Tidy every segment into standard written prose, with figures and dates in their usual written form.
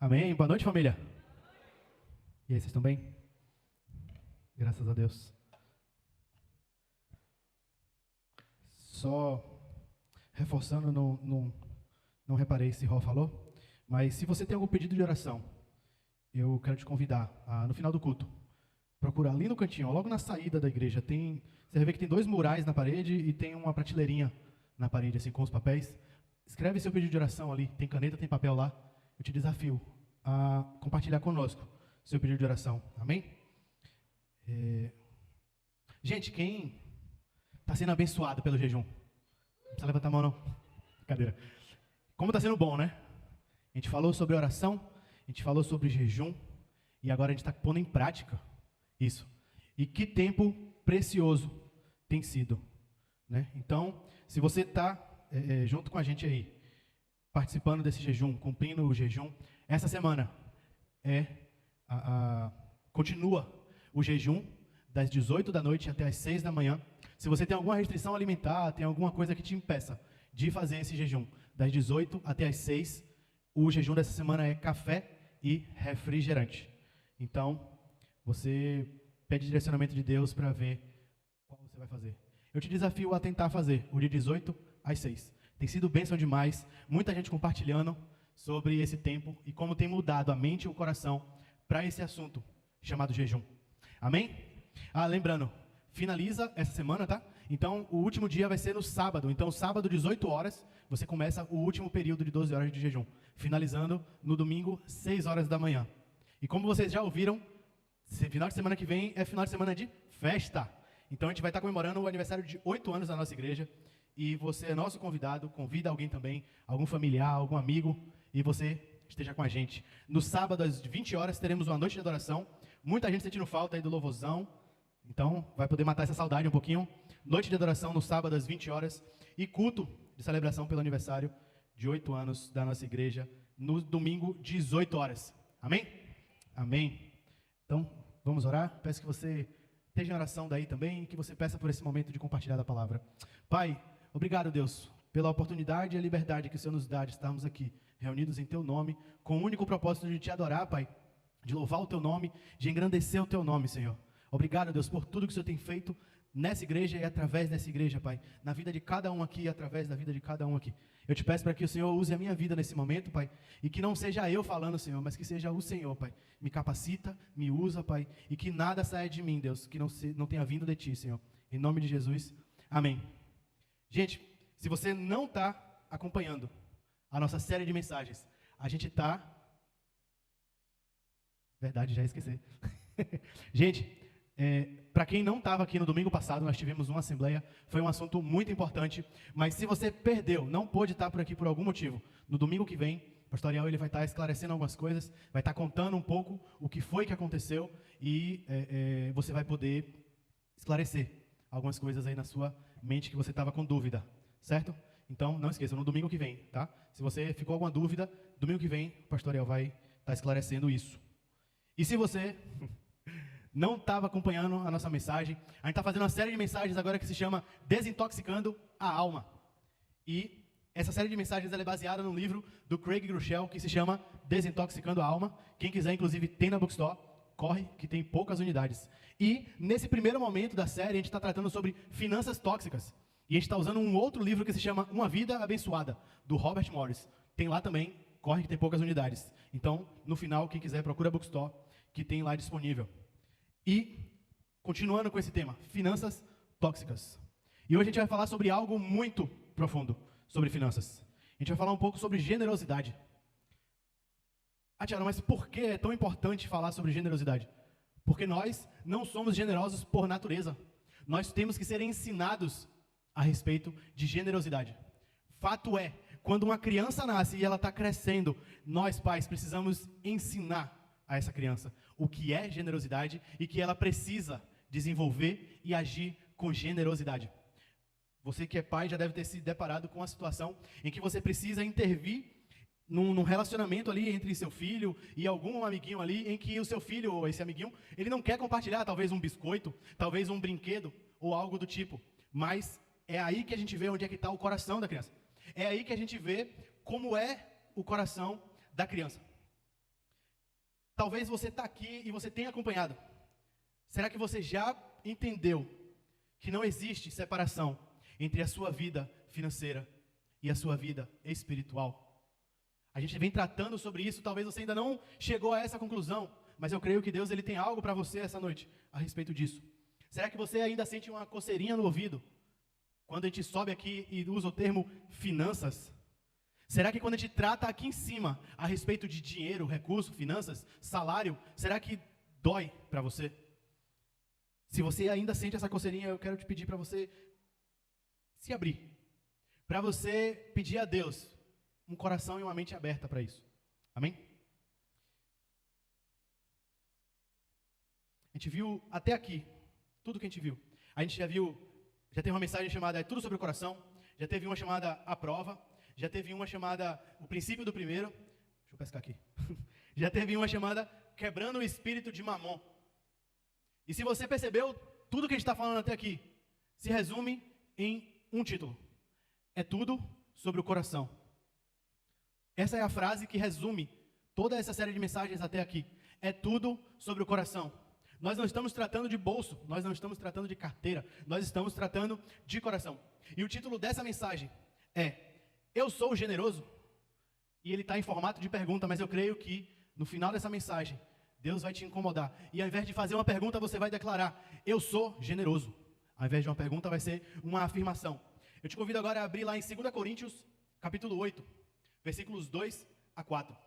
Amém? Boa noite, família. E aí, vocês estão bem? Graças a Deus. Só reforçando, não reparei se Ró falou, mas se você tem algum pedido de oração, eu quero te convidar no final do culto, procurar ali no cantinho, logo na saída da igreja, você vai ver que tem 2 murais na parede e tem uma prateleirinha na parede, assim, com os papéis. Escreve seu pedido de oração ali, tem caneta, tem papel lá. Eu te desafio a compartilhar conosco seu pedido de oração, amém? Gente, quem está sendo abençoado pelo jejum? Não precisa levantar a mão, não. Brincadeira. Como está sendo bom, né? A gente falou sobre oração, a gente falou sobre jejum, e agora a gente está pondo em prática isso. E que tempo precioso tem sido, né? Então, se você está junto com a gente aí, participando desse jejum, cumprindo o jejum, essa semana continua o jejum das 18 da noite até as 6 da manhã. Se você tem alguma restrição alimentar, tem alguma coisa que te impeça de fazer esse jejum das 18 até as 6, o jejum dessa semana é café e refrigerante. Então, você pede direcionamento de Deus para ver qual você vai fazer. Eu te desafio a tentar fazer o de 18 às 6. Tem sido bênção demais, muita gente compartilhando sobre esse tempo e como tem mudado a mente e o coração para esse assunto chamado jejum. Amém? Lembrando, finaliza essa semana, tá? Então, o último dia vai ser no sábado. Então, sábado, 18 horas, você começa o último período de 12 horas de jejum. Finalizando no domingo, 6 horas da manhã. E como vocês já ouviram, final de semana que vem é final de semana de festa. Então, a gente vai estar comemorando o aniversário de 8 anos da nossa igreja. E você é nosso convidado, convida alguém também, algum familiar, algum amigo, e você esteja com a gente. No sábado, às 20 horas, teremos uma noite de adoração. Muita gente sentindo falta aí do louvorzão, então vai poder matar essa saudade um pouquinho. Noite de adoração no sábado, às 20 horas, e culto de celebração pelo aniversário de 8 anos da nossa igreja, no domingo, 18 horas. Amém? Amém. Então, vamos orar. Peço que você esteja em oração daí também, e que você peça por esse momento de compartilhar da palavra. Pai, obrigado, Deus, pela oportunidade e a liberdade que o Senhor nos dá de estarmos aqui, reunidos em Teu nome, com o único propósito de Te adorar, Pai, de louvar o Teu nome, de engrandecer o Teu nome, Senhor. Obrigado, Deus, por tudo que o Senhor tem feito nessa igreja e através dessa igreja, Pai, na vida de cada um aqui e através da vida de cada um aqui. Eu te peço para que o Senhor use a minha vida nesse momento, Pai, e que não seja eu falando, Senhor, mas que seja o Senhor, Pai. Me capacita, me usa, Pai, e que nada saia de mim, Deus, que não tenha vindo de Ti, Senhor. Em nome de Jesus, amém. Gente, se você não está acompanhando a nossa série de mensagens, a gente está... Verdade, já esqueci. Gente, para quem não estava aqui no domingo passado, nós tivemos uma assembleia, foi um assunto muito importante, mas se você perdeu, não pôde estar por aqui por algum motivo, no domingo que vem, o pastor Ariel ele vai estar esclarecendo algumas coisas, vai estar contando um pouco o que foi que aconteceu e você vai poder esclarecer algumas coisas aí na sua mente que você estava com dúvida, certo? Então, não esqueça, no domingo que vem, tá? Se você ficou alguma dúvida, domingo que vem, o pastor Ariel vai estar esclarecendo isso. E se você não estava acompanhando a nossa mensagem, a gente está fazendo uma série de mensagens agora que se chama Desintoxicando a Alma. E essa série de mensagens ela é baseada num livro do Craig Groeschel que se chama Desintoxicando a Alma. Quem quiser, inclusive, tem na Bookstore, corre, que tem poucas unidades. E nesse primeiro momento da série, a gente está tratando sobre finanças tóxicas. E a gente está usando um outro livro que se chama Uma Vida Abençoada, do Robert Morris. Tem lá também, corre que tem poucas unidades. Então, no final, quem quiser, procura a Bookstore, que tem lá disponível. E, continuando com esse tema, finanças tóxicas. E hoje a gente vai falar sobre algo muito profundo sobre finanças. A gente vai falar um pouco sobre generosidade. Tiago, mas por que é tão importante falar sobre generosidade? Porque nós não somos generosos por natureza. Nós temos que ser ensinados a respeito de generosidade. Fato é, quando uma criança nasce e ela está crescendo, nós pais precisamos ensinar a essa criança o que é generosidade e que ela precisa desenvolver e agir com generosidade. Você que é pai já deve ter se deparado com a situação em que você precisa intervir num relacionamento ali entre seu filho e algum amiguinho ali, em que o seu filho ou esse amiguinho, ele não quer compartilhar talvez um biscoito, talvez um brinquedo ou algo do tipo, mas é aí que a gente vê onde é que está o coração da criança. É aí que a gente vê como é o coração da criança. talvez você está aqui e você tenha acompanhado. Será que você já entendeu que não existe separação entre a sua vida financeira e a sua vida espiritual? A gente vem tratando sobre isso, talvez você ainda não chegou a essa conclusão, mas eu creio que Deus ele tem algo para você essa noite a respeito disso. Será que você ainda sente uma coceirinha no ouvido quando a gente sobe aqui e usa o termo finanças? Será que quando a gente trata aqui em cima a respeito de dinheiro, recurso, finanças, salário, será que dói para você? Se você ainda sente essa coceirinha, eu quero te pedir para você se abrir, para você pedir a Deus um coração e uma mente aberta para isso. Amém? A gente viu até aqui tudo que a gente viu. A gente já teve uma mensagem chamada É Tudo Sobre o Coração, já teve uma chamada A Prova, já teve uma chamada O Princípio do Primeiro, deixa eu pescar aqui, já teve uma chamada Quebrando o Espírito de Mamon. E se você percebeu, tudo que a gente está falando até aqui se resume em um título: É tudo sobre o coração. Essa é a frase que resume toda essa série de mensagens até aqui. É tudo sobre o coração. Nós não estamos tratando de bolso, nós não estamos tratando de carteira, nós estamos tratando de coração. E o título dessa mensagem é Eu Sou Generoso? E ele está em formato de pergunta, mas eu creio que no final dessa mensagem, Deus vai te incomodar. E ao invés de fazer uma pergunta, você vai declarar: Eu sou generoso. Ao invés de uma pergunta, vai ser uma afirmação. Eu te convido agora a abrir lá em 2 Coríntios, capítulo 8, versículos 2 a 4.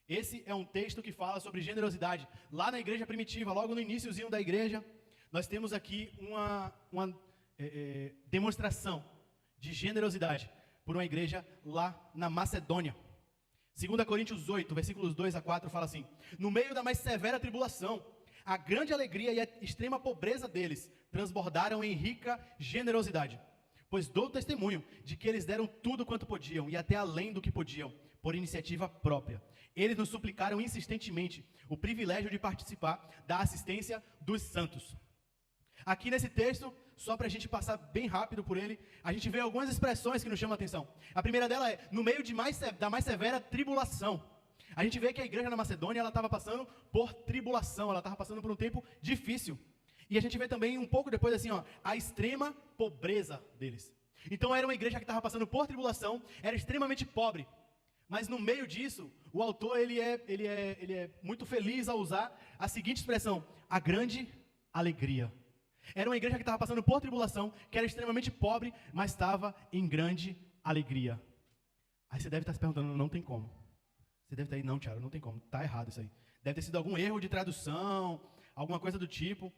Esse é um texto que fala sobre generosidade. Lá na igreja primitiva, logo no iniciozinho da igreja, nós temos aqui uma demonstração de generosidade por uma igreja lá na Macedônia. 2 Coríntios 8, versículos 2 a 4, fala assim: No meio da mais severa tribulação, a grande alegria e a extrema pobreza deles transbordaram em rica generosidade. Pois dou testemunho de que eles deram tudo quanto podiam, e até além do que podiam, por iniciativa própria. Eles nos suplicaram insistentemente o privilégio de participar da assistência dos santos. Aqui nesse texto, só para a gente passar bem rápido por ele, a gente vê algumas expressões que nos chamam a atenção. A primeira dela é, no meio da mais severa tribulação. A gente vê que a igreja na Macedônia, ela estava passando por tribulação, ela estava passando por um tempo difícil. E a gente vê também um pouco depois assim, a extrema pobreza deles. Então era uma igreja que estava passando por tribulação, era extremamente pobre. Mas no meio disso, o autor ele é muito feliz ao usar a seguinte expressão: a grande alegria. Era uma igreja que estava passando por tribulação, que era extremamente pobre, mas estava em grande alegria. Aí você deve estar se perguntando: não tem como. Você deve estar aí: não, Thiago, não tem como, está errado isso aí. Deve ter sido algum erro de tradução, alguma coisa do tipo.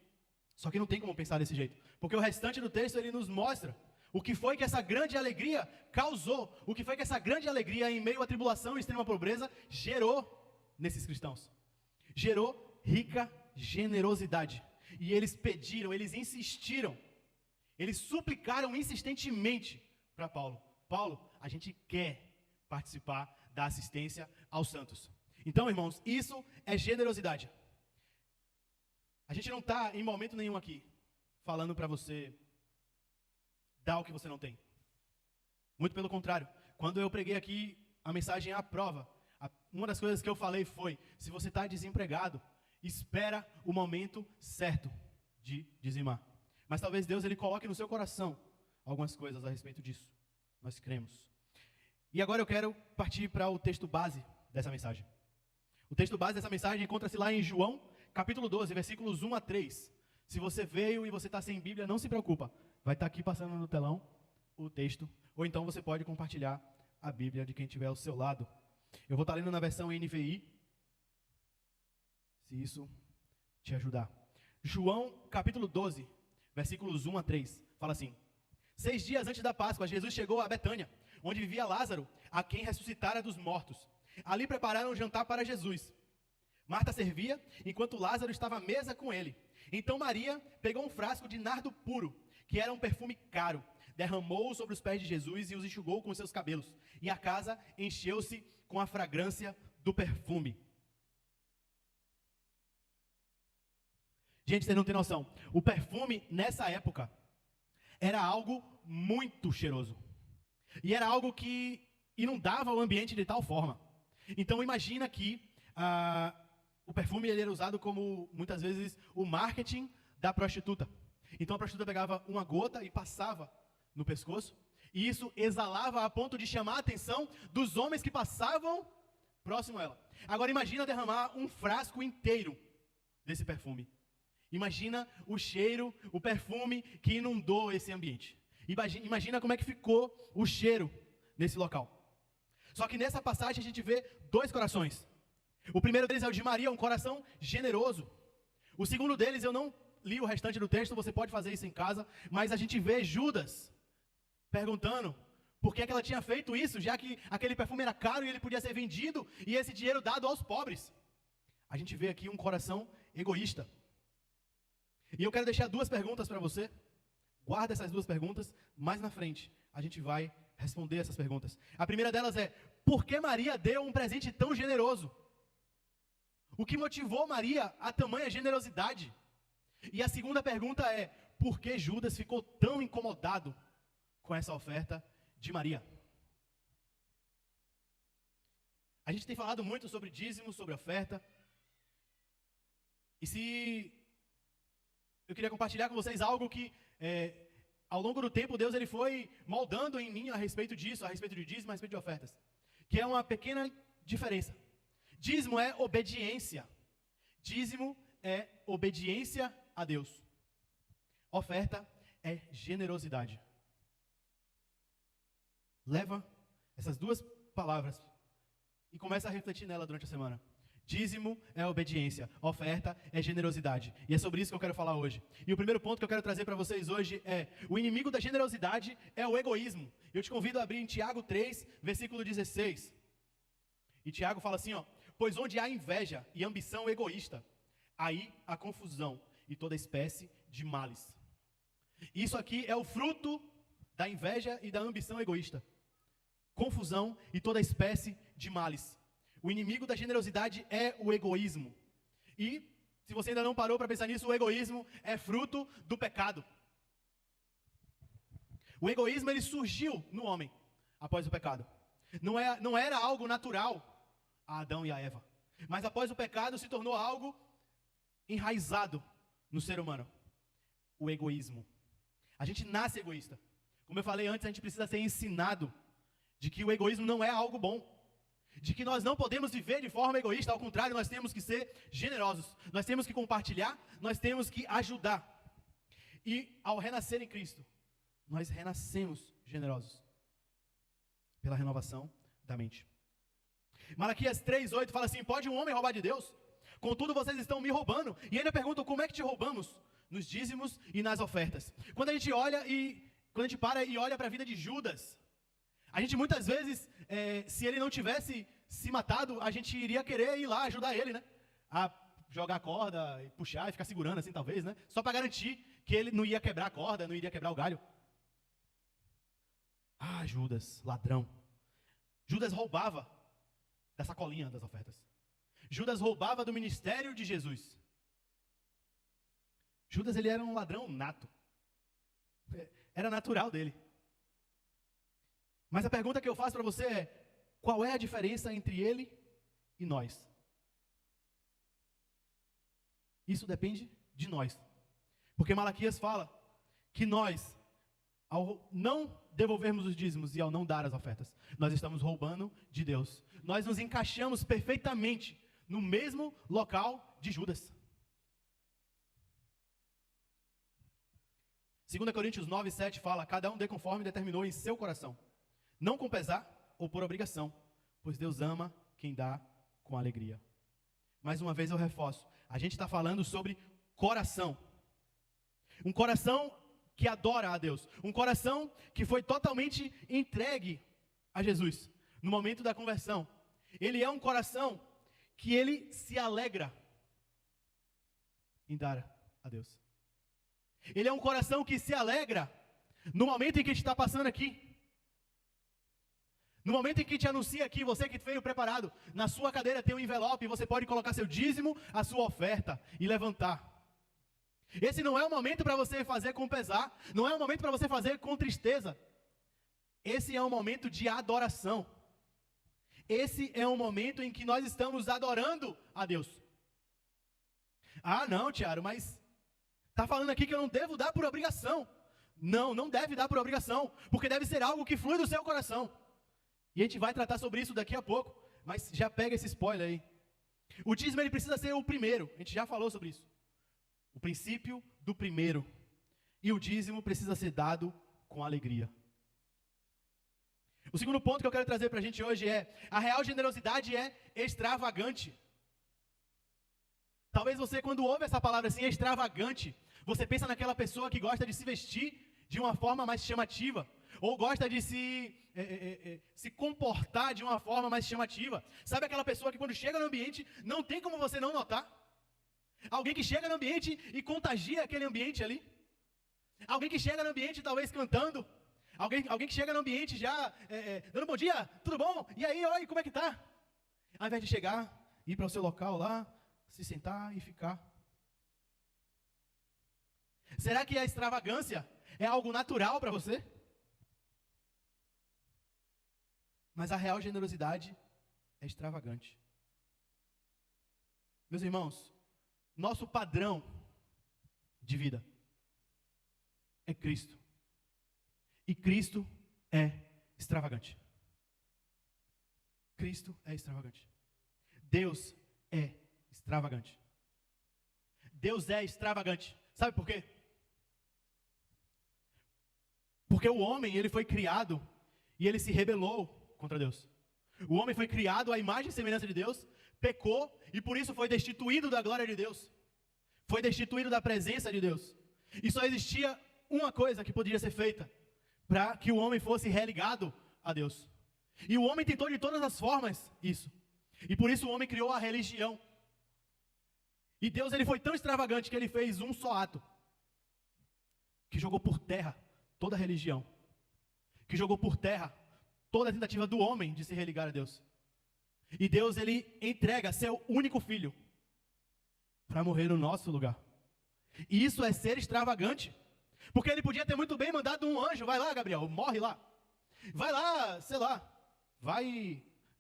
Só que não tem como pensar desse jeito, porque o restante do texto ele nos mostra o que foi que essa grande alegria causou, o que foi que essa grande alegria em meio à tribulação e extrema pobreza gerou nesses cristãos. Gerou rica generosidade. E eles pediram, eles insistiram, eles suplicaram insistentemente para Paulo: Paulo, a gente quer participar da assistência aos santos. Então, irmãos, isso é generosidade. A gente não está em momento nenhum aqui falando para você dar o que você não tem. Muito pelo contrário. Quando eu preguei aqui a mensagem à prova, uma das coisas que eu falei foi: se você está desempregado, espera o momento certo de dizimar. Mas talvez Deus ele coloque no seu coração algumas coisas a respeito disso. Nós cremos. E agora eu quero partir para o texto base dessa mensagem. O texto base dessa mensagem encontra-se lá em João, capítulo 12, versículos 1 a 3. Se você veio e você está sem Bíblia, não se preocupa. Vai estar aqui passando no telão o texto. Ou então você pode compartilhar a Bíblia de quem estiver ao seu lado. Eu vou estar lendo na versão NVI, se isso te ajudar. João, capítulo 12, versículos 1 a 3. Fala assim: 6 dias antes da Páscoa, Jesus chegou a Betânia, onde vivia Lázaro, a quem ressuscitara dos mortos. Ali prepararam um jantar para Jesus. Marta servia, enquanto Lázaro estava à mesa com ele. Então Maria pegou um frasco de nardo puro, que era um perfume caro, derramou-o sobre os pés de Jesus e os enxugou com seus cabelos. E a casa encheu-se com a fragrância do perfume. Gente, vocês não têm noção. O perfume, nessa época, era algo muito cheiroso. E era algo que inundava o ambiente de tal forma. Então imagina que o perfume ele era usado como, muitas vezes, o marketing da prostituta. Então a prostituta pegava uma gota e passava no pescoço, e isso exalava a ponto de chamar a atenção dos homens que passavam próximo a ela. Agora imagina derramar um frasco inteiro desse perfume. Imagina o cheiro, o perfume que inundou esse ambiente. Imagina como é que ficou o cheiro nesse local. Só que nessa passagem a gente vê dois corações. O primeiro deles é o de Maria, um coração generoso. O segundo deles, eu não li o restante do texto, você pode fazer isso em casa, mas a gente vê Judas perguntando por que ela tinha feito isso, já que aquele perfume era caro e ele podia ser vendido e esse dinheiro dado aos pobres. A gente vê aqui um coração egoísta. E eu quero deixar duas perguntas para você. Guarda essas duas perguntas, mais na frente a gente vai responder essas perguntas. A primeira delas é, por que Maria deu um presente tão generoso? O que motivou Maria a tamanha generosidade? E a segunda pergunta é, por que Judas ficou tão incomodado com essa oferta de Maria? A gente tem falado muito sobre dízimo, sobre oferta. E se eu queria compartilhar com vocês algo que ao longo do tempo Deus ele foi moldando em mim a respeito disso, a respeito de dízimo, a respeito de ofertas. Que é uma pequena diferença. Dízimo é obediência. Dízimo é obediência a Deus. Oferta é generosidade. Leva essas duas palavras e começa a refletir nela durante a semana. Dízimo é obediência, oferta é generosidade. E é sobre isso que eu quero falar hoje. E o primeiro ponto que eu quero trazer para vocês hoje é: o inimigo da generosidade é o egoísmo. Eu te convido a abrir em Tiago 3, versículo 16. E Tiago fala assim, ó: pois onde há inveja e ambição egoísta, aí há confusão e toda espécie de males. Isso aqui é o fruto da inveja e da ambição egoísta. Confusão e toda espécie de males. O inimigo da generosidade é o egoísmo. E, se você ainda não parou para pensar nisso, o egoísmo é fruto do pecado. O egoísmo ele surgiu no homem após o pecado. Não era algo natural a Adão e a Eva. Mas após o pecado se tornou algo enraizado no ser humano. O egoísmo. A gente nasce egoísta. Como eu falei antes, a gente precisa ser ensinado de que o egoísmo não é algo bom. De que nós não podemos viver de forma egoísta, ao contrário, nós temos que ser generosos. Nós temos que compartilhar, nós temos que ajudar. E ao renascer em Cristo, nós renascemos generosos. Pela renovação da mente. Malaquias 3:8 fala assim: pode um homem roubar de Deus? Contudo vocês estão me roubando. E ainda perguntam: como é que te roubamos? Nos dízimos e nas ofertas. Quando a gente para e olha para a vida de Judas, a gente muitas vezes, se ele não tivesse se matado, a gente iria querer ir lá ajudar ele, né? A jogar a corda, e puxar e ficar segurando assim talvez, né? Só para garantir que ele não ia quebrar a corda, não iria quebrar o galho. Ah, Judas, ladrão. Judas roubava da sacolinha das ofertas. Judas roubava do ministério de Jesus. Judas, ele era um ladrão nato. Era natural dele. Mas a pergunta que eu faço para você é: qual é a diferença entre ele e nós? Isso depende de nós. Porque Malaquias fala que nós, ao não devolvermos os dízimos e ao não dar as ofertas, nós estamos roubando de Deus. Nós nos encaixamos perfeitamente no mesmo local de Judas. 2 Coríntios 9:7 fala: cada um dê conforme determinou em seu coração, não com pesar ou por obrigação, pois Deus ama quem dá com alegria. Mais uma vez eu reforço, a gente está falando sobre coração. Um coração que adora a Deus. Um coração que foi totalmente entregue a Jesus no momento da conversão. Ele é um coração que ele se alegra em dar a Deus. Ele é um coração que se alegra no momento em que a gente está passando aqui. No momento em que te anuncia aqui, você que veio preparado, na sua cadeira tem um envelope, você pode colocar seu dízimo, a sua oferta e levantar. Esse não é um momento para você fazer com pesar, não é um momento para você fazer com tristeza. Esse é um momento de adoração. Esse é um momento em que nós estamos adorando a Deus. Ah, não, Tiago, mas está falando aqui que eu não devo dar por obrigação. Não, não deve dar por obrigação, porque deve ser algo que flui do seu coração. E a gente vai tratar sobre isso daqui a pouco, mas já pega esse spoiler aí. O dízimo ele precisa ser o primeiro, a gente já falou sobre isso. O princípio do primeiro. E o dízimo precisa ser dado com alegria. O segundo ponto que eu quero trazer para a gente hoje é: a real generosidade é extravagante. Talvez você, quando ouve essa palavra assim, extravagante, você pensa naquela pessoa que gosta de se vestir de uma forma mais chamativa, ou gosta de se comportar de uma forma mais chamativa. Sabe aquela pessoa que quando chega no ambiente, não tem como você não notar? Alguém que chega no ambiente e contagia aquele ambiente ali. Alguém que chega no ambiente talvez cantando. Alguém que chega no ambiente já dando bom dia, tudo bom? E aí, oi, como é que tá? Ao invés de chegar, ir para o seu local lá, se sentar e ficar. Será que a extravagância é algo natural para você? Mas a real generosidade é extravagante. Meus irmãos, nosso padrão de vida é Cristo. E Cristo é extravagante. Cristo é extravagante. Deus é extravagante. Deus é extravagante. Sabe por quê? Porque o homem, ele foi criado e ele se rebelou contra Deus. O homem foi criado à imagem e semelhança de Deus, pecou e por isso foi destituído da glória de Deus. Foi destituído da presença de Deus. E só existia uma coisa que poderia ser feita para que o homem fosse religado a Deus. E o homem tentou de todas as formas isso. E por isso o homem criou a religião. E Deus ele foi tão extravagante que ele fez um só ato, que jogou por terra toda a religião, que jogou por terra toda a tentativa do homem de se religar a Deus. E Deus ele entrega seu único filho para morrer no nosso lugar. E isso é ser extravagante. Porque ele podia ter muito bem mandado um anjo: vai lá, Gabriel, morre lá. Vai lá, sei lá,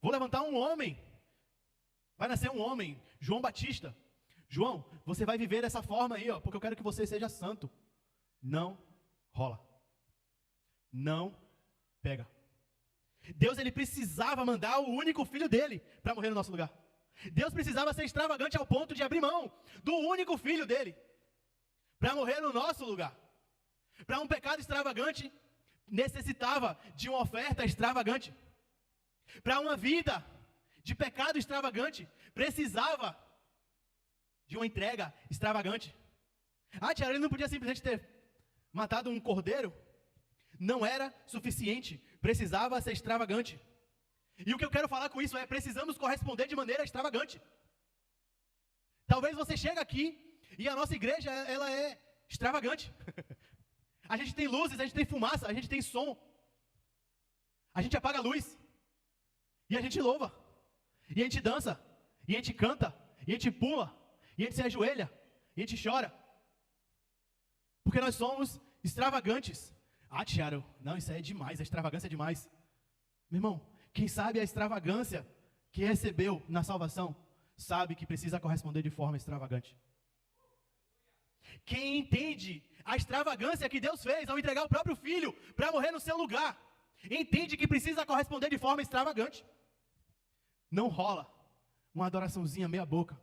vou levantar um homem. Vai nascer um homem, João Batista. João, você vai viver dessa forma aí, ó, porque eu quero que você seja santo. Não rola. Não pega. Deus ele precisava mandar o único filho dele para morrer no nosso lugar. Deus precisava ser extravagante ao ponto de abrir mão do único filho dele para morrer no nosso lugar. Para um pecado extravagante, necessitava de uma oferta extravagante. Para uma vida de pecado extravagante, precisava de uma entrega extravagante. Ah, Tiago, ele não podia simplesmente ter matado um cordeiro? Não era suficiente, precisava ser extravagante. E o que eu quero falar com isso é: precisamos corresponder de maneira extravagante. Talvez você chegue aqui e a nossa igreja, ela é extravagante. A gente tem luzes, a gente tem fumaça, a gente tem som. A gente apaga a luz. E a gente louva. E a gente dança. E a gente canta. E a gente pula. E a gente se ajoelha. E a gente chora. Porque nós somos extravagantes. Ah, Tiago, não, isso aí é demais, a extravagância é demais. Meu irmão, quem sabe a extravagância que recebeu na salvação, sabe que precisa corresponder de forma extravagante. Quem entende a extravagância que Deus fez ao entregar o próprio filho para morrer no seu lugar, entende que precisa corresponder de forma extravagante. Não rola uma adoraçãozinha meia boca.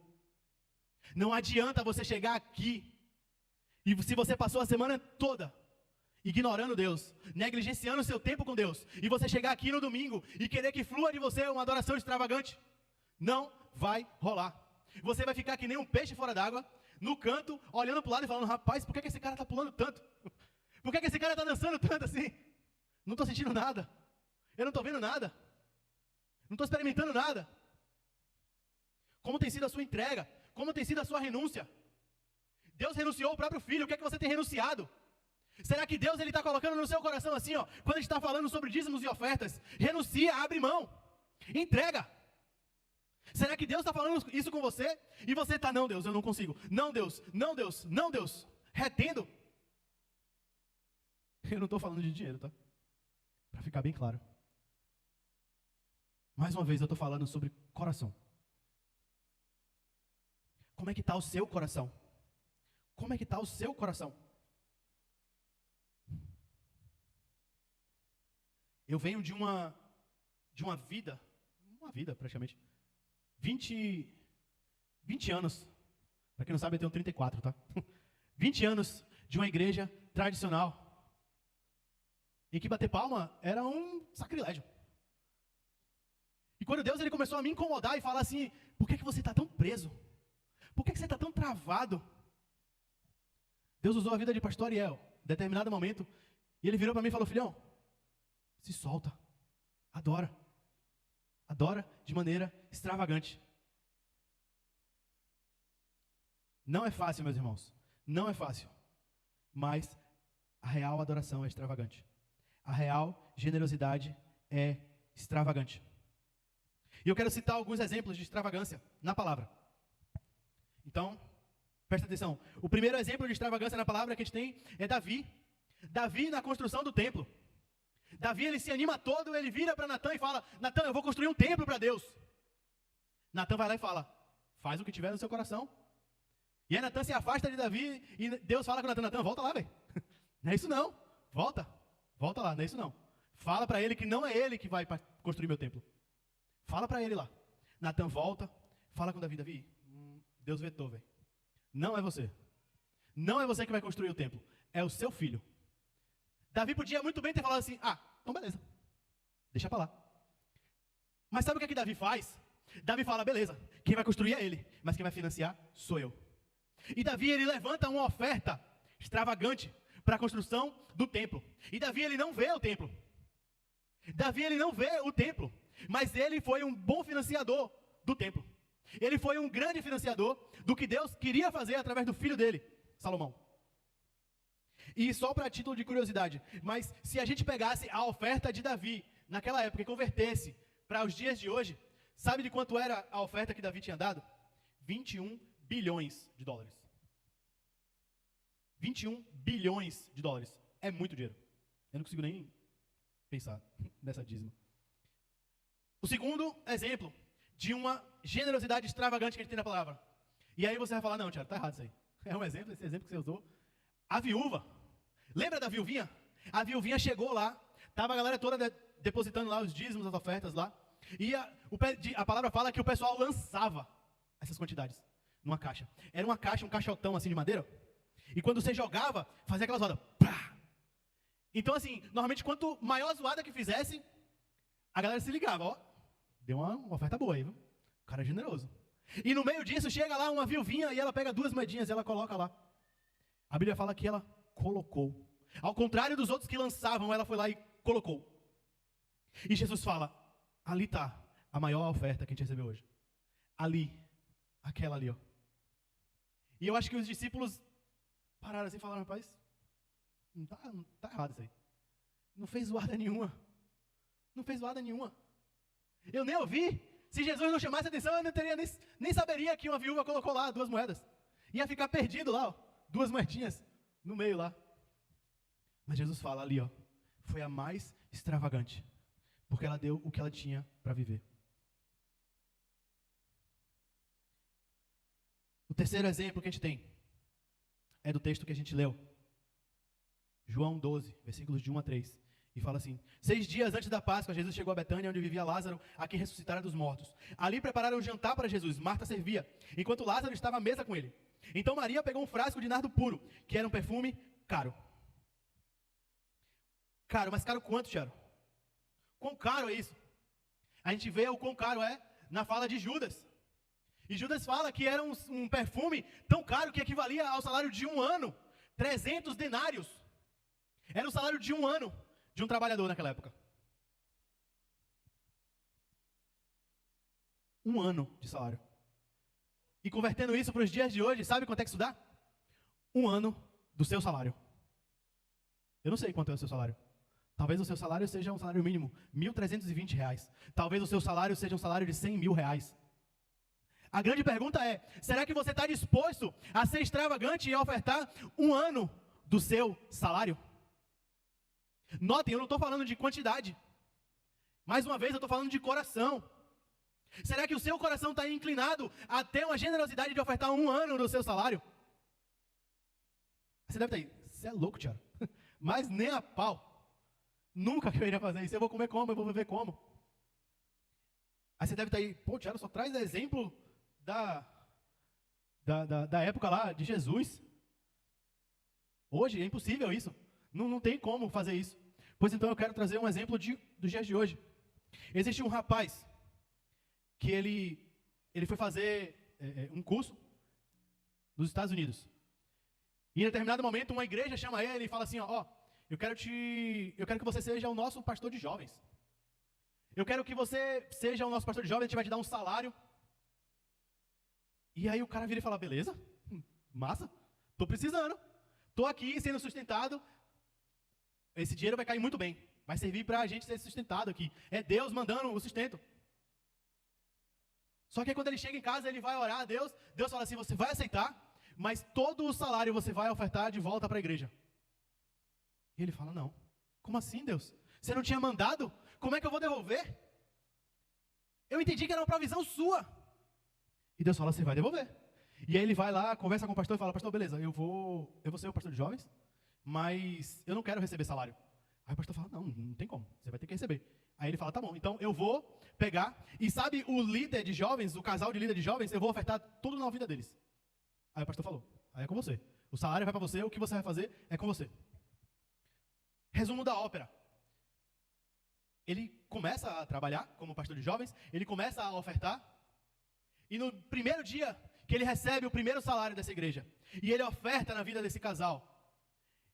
Não adianta você chegar aqui e se você passou a semana toda ignorando Deus, negligenciando o seu tempo com Deus, e você chegar aqui no domingo e querer que flua de você uma adoração extravagante, não vai rolar. Você vai ficar que nem um peixe fora d'água, no canto, olhando para o lado e falando: rapaz, por que esse cara está pulando tanto? Por que esse cara está dançando tanto assim? Não estou sentindo nada. Eu não estou vendo nada. Não estou experimentando nada. Como tem sido a sua entrega? Como tem sido a sua renúncia? Deus renunciou ao próprio filho. O que é que você tem renunciado? Será que Deus está colocando no seu coração assim, ó, quando a gente está falando sobre dízimos e ofertas? Renuncia, abre mão. Entrega. Será que Deus está falando isso com você? E você está: não, Deus, eu não consigo. Não, Deus, não, Deus, não, Deus. Retendo. Eu não estou falando de dinheiro, tá? Para ficar bem claro. Mais uma vez eu estou falando sobre coração. Como é que está o seu coração? Como é que está o seu coração? Eu venho de uma vida praticamente, 20 anos, para quem não sabe eu tenho 34, tá? 20 anos de uma igreja tradicional, em que bater palma era um sacrilégio. E quando Deus ele começou a me incomodar e falar assim, por que você está tão preso? Por que você está tão travado? Deus usou a vida de pastor Ariel, em determinado momento, e ele virou para mim e falou, filhão, se solta, adora de maneira extravagante. Não é fácil, meus irmãos, não é fácil, mas a real adoração é extravagante. A real generosidade é extravagante. E eu quero citar alguns exemplos de extravagância na palavra. Então, presta atenção. O primeiro exemplo de extravagância na palavra que a gente tem é Davi. Davi na construção do templo. Davi, ele se anima todo, ele vira para Natã e fala, Natã, eu vou construir um templo para Deus. Natã vai lá e fala, faz o que tiver no seu coração. E aí Natã se afasta de Davi e Deus fala com Natã, Natã, volta lá, velho. Não é isso não, volta lá, não é isso não. Fala para ele que não é ele que vai construir meu templo. Fala para ele lá. Natã volta, fala com Davi, Davi, Deus vetou, velho. Não é você. Não é você que vai construir o templo, é o seu filho. Davi podia muito bem ter falado assim, então beleza, deixa para lá. Mas sabe o que Davi faz? Davi fala, beleza, quem vai construir é ele, mas quem vai financiar sou eu. E Davi, ele levanta uma oferta extravagante para a construção do templo. E Davi, ele não vê o templo. Davi, ele não vê o templo, mas ele foi um bom financiador do templo. Ele foi um grande financiador do que Deus queria fazer através do filho dele, Salomão. E só para título de curiosidade, mas se a gente pegasse a oferta de Davi naquela época e convertesse para os dias de hoje, sabe de quanto era a oferta que Davi tinha dado? 21 bilhões de dólares. 21 bilhões de dólares. É muito dinheiro. Eu não consigo nem pensar nessa dízima. O segundo exemplo de uma generosidade extravagante que a gente tem na palavra. E aí você vai falar, não, Tiago, tá errado isso aí. É um exemplo, esse exemplo que você usou. A viúva. Lembra da viuvinha? A viuvinha chegou lá, estava a galera toda depositando lá os dízimos, as ofertas lá. E a palavra fala que o pessoal lançava essas quantidades numa caixa. Era uma caixa, um caixotão assim de madeira. E quando você jogava, fazia aquelas rodas. Pá! Então assim, normalmente quanto maior a zoada que fizesse, a galera se ligava, ó. Deu uma oferta boa aí, viu? O cara é generoso. E no meio disso, chega lá uma viuvinha e ela pega 2 moedinhas e ela coloca lá. A Bíblia fala que ela colocou. Ao contrário dos outros que lançavam, ela foi lá e colocou. E Jesus fala, ali está a maior oferta que a gente recebeu hoje. Ali, aquela ali, ó. E eu acho que os discípulos pararam assim e falaram, rapaz, não tá errado isso aí. Não fez zoada nenhuma. Não fez zoada nenhuma. Eu nem ouvi. Se Jesus não chamasse atenção, eu não teria nem saberia que uma viúva colocou lá 2 moedas. Ia ficar perdido lá, ó, 2 moedinhas no meio lá. Mas Jesus fala ali, ó, foi a mais extravagante, porque ela deu o que ela tinha para viver. O terceiro exemplo que a gente tem é do texto que a gente leu. João 12, versículos de 1 a 3. E fala assim, 6 dias antes da Páscoa, Jesus chegou a Betânia, onde vivia Lázaro, a quem ressuscitara dos mortos. Ali prepararam um jantar para Jesus, Marta servia, enquanto Lázaro estava à mesa com ele. Então Maria pegou um frasco de nardo puro, que era um perfume caro. Caro, mas caro quanto, Tiago? Quão caro é isso? A gente vê o quão caro é na fala de Judas. E Judas fala que era um perfume tão caro que equivalia ao salário de um ano, 300 denários. Era o salário de um ano de um trabalhador naquela época. 1 ano de salário. E convertendo isso para os dias de hoje, sabe quanto é que isso dá? 1 ano do seu salário. Eu não sei quanto é o seu salário. Talvez o seu salário seja um salário mínimo, R$1.320. Talvez o seu salário seja um salário de R$100 mil. A grande pergunta é, será que você está disposto a ser extravagante e a ofertar 1 ano do seu salário? Notem, eu não estou falando de quantidade. Mais uma vez, eu estou falando de coração. Será que o seu coração está inclinado a ter uma generosidade de ofertar 1 ano do seu salário? Você deve estar aí, você é louco, Tiago. Mas nem a pau. Nunca que eu iria fazer isso. Eu vou comer como? Eu vou viver como? Aí você deve estar aí, pô, Tiago, só traz exemplo da época lá de Jesus. Hoje é impossível isso. Não tem como fazer isso. Pois então eu quero trazer um exemplo dos dias de hoje. Existe um rapaz que ele foi fazer um curso nos Estados Unidos. E em determinado momento uma igreja chama ele e fala assim, ó, eu quero que você seja o nosso pastor de jovens. Eu quero que você seja o nosso pastor de jovens, a gente vai te dar um salário. E aí o cara vira e fala, beleza, massa, tô precisando. Tô aqui sendo sustentado, esse dinheiro vai cair muito bem. Vai servir para a gente ser sustentado aqui. É Deus mandando o sustento. Só que quando ele chega em casa, ele vai orar a Deus. Deus fala assim, você vai aceitar, mas todo o salário você vai ofertar de volta para a igreja. E ele fala, não. Como assim, Deus? Você não tinha mandado? Como é que eu vou devolver? Eu entendi que era uma provisão sua. E Deus fala, você vai devolver. E aí ele vai lá, conversa com o pastor e fala, pastor, beleza, eu vou ser o pastor de jovens, mas eu não quero receber salário. Aí o pastor fala, não tem como, você vai ter que receber. Aí ele fala, tá bom, então eu vou pegar, e sabe o líder de jovens, o casal de líder de jovens, eu vou ofertar tudo na vida deles. Aí o pastor falou, aí é com você. O salário vai para você, o que você vai fazer é com você. Resumo da ópera. Ele começa a trabalhar como pastor de jovens, ele começa a ofertar, e no primeiro dia que ele recebe o primeiro salário dessa igreja, e ele oferta na vida desse casal,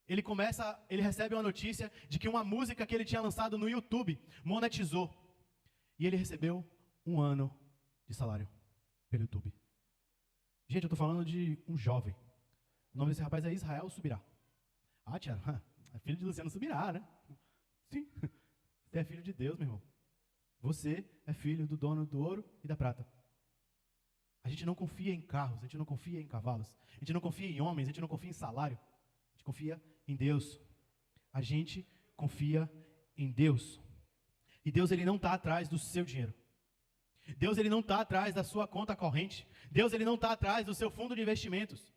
ele recebe uma notícia de que uma música que ele tinha lançado no YouTube monetizou. E ele recebeu 1 ano de salário pelo YouTube. Gente, eu estou falando de um jovem. O nome desse rapaz é Israel Subirá. Ah, Tiago, é filho de Luciano Subirá, né? Sim, você é filho de Deus, meu irmão. Você é filho do dono do ouro e da prata. A gente não confia em carros, a gente não confia em cavalos, a gente não confia em homens, a gente não confia em salário. A gente confia em Deus. A gente confia em Deus. E Deus, ele não está atrás do seu dinheiro. Deus, ele não está atrás da sua conta corrente. Deus, ele não está atrás do seu fundo de investimentos.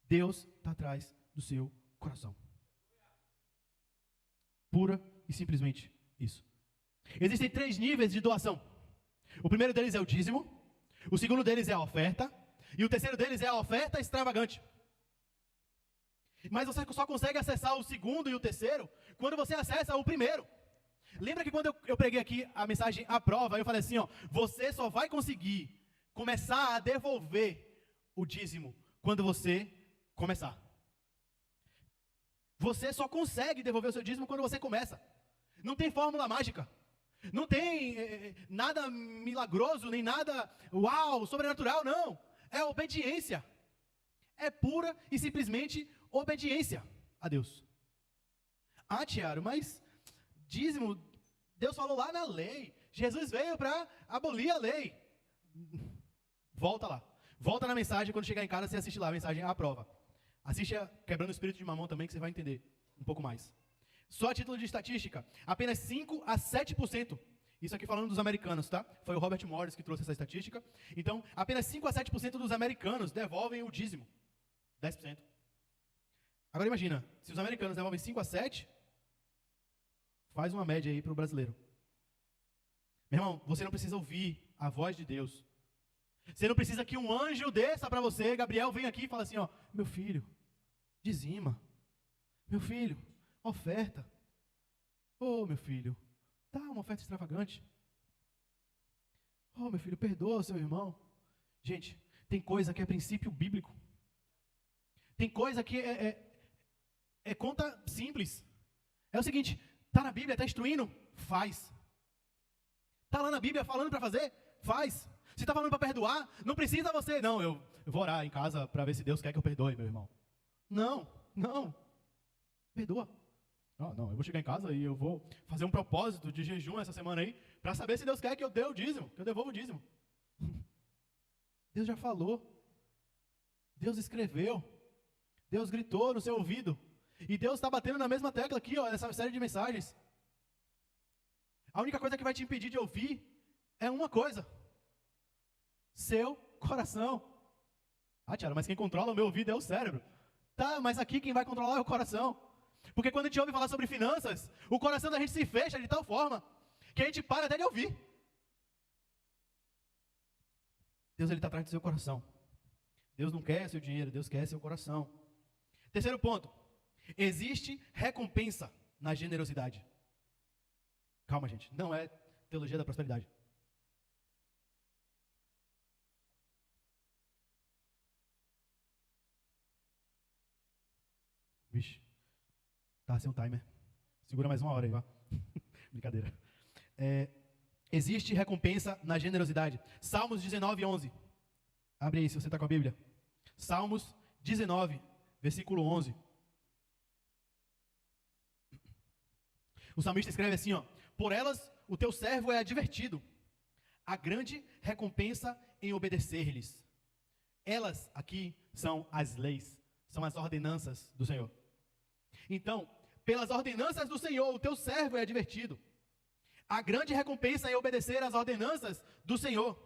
Deus está atrás do seu coração. Pura e simplesmente isso. Existem 3 níveis de doação. O primeiro deles é o dízimo. O segundo deles é a oferta. E o terceiro deles é a oferta extravagante. Mas você só consegue acessar o segundo e o terceiro quando você acessa o primeiro. Lembra que quando eu preguei aqui a mensagem à prova, eu falei assim, ó, você só vai conseguir começar a devolver o dízimo quando você começar. Você só consegue devolver o seu dízimo quando você começa. Não tem fórmula mágica. Não tem nada milagroso, nem nada uau, sobrenatural, não. É obediência. É pura e simplesmente obediência a Deus. Ah, Tiago, mas dízimo, Deus falou lá na lei. Jesus veio para abolir a lei. Volta lá. Volta na mensagem, quando chegar em casa, você assiste lá a mensagem à prova. Assiste a Quebrando o Espírito de Mamão também, que você vai entender um pouco mais. Só a título de estatística, apenas 5 a 7%. Isso aqui falando dos americanos, tá? Foi o Robert Morris que trouxe essa estatística. Então, apenas 5 a 7% dos americanos devolvem o dízimo. 10%. Agora imagina, se os americanos devolvem 5 a 7, faz uma média aí para o brasileiro. Meu irmão, você não precisa ouvir a voz de Deus. Você não precisa que um anjo desça para você. Gabriel vem aqui e fala assim, ó, meu filho, dizima. Meu filho, oferta. Oh, meu filho, dá uma oferta extravagante. Oh, meu filho, perdoa o seu irmão. Gente, tem coisa que é princípio bíblico. Tem coisa que é conta simples. É o seguinte, está na Bíblia, está instruindo? Faz. Está lá na Bíblia falando para fazer? Faz. Se está falando para perdoar, não precisa você. Não, eu vou orar em casa para ver se Deus quer que eu perdoe, meu irmão. Não. Perdoa. Não, eu vou chegar em casa e eu vou fazer um propósito de jejum essa semana aí, para saber se Deus quer que eu dê o dízimo, que eu devolva o dízimo. Deus já falou. Deus escreveu. Deus gritou no seu ouvido. E Deus está batendo na mesma tecla aqui, ó, nessa série de mensagens. A única coisa que vai te impedir de ouvir é uma coisa. seu coração. Ah, Tiago, mas quem controla o meu ouvido é o cérebro. Tá, mas aqui quem vai controlar é o coração. Porque quando a gente ouve falar sobre finanças, o coração da gente se fecha de tal forma que a gente para até de ouvir. Deus está atrás do seu coração. Deus não quer seu dinheiro, Deus quer seu coração. Terceiro ponto. Existe recompensa na generosidade. Calma, gente. Não é teologia da prosperidade. Vixe. Tá sem um timer. Segura mais 1 hora aí, vá. Brincadeira. Existe recompensa na generosidade. Salmos 19, 11. Abre aí se você está com a Bíblia. Salmos 19, versículo 11. O salmista escreve assim, ó: por elas o teu servo é advertido, a grande recompensa em obedecer-lhes. Elas aqui são as leis, são as ordenanças do Senhor. Então, pelas ordenanças do Senhor, o teu servo é advertido. A grande recompensa em obedecer às ordenanças do Senhor.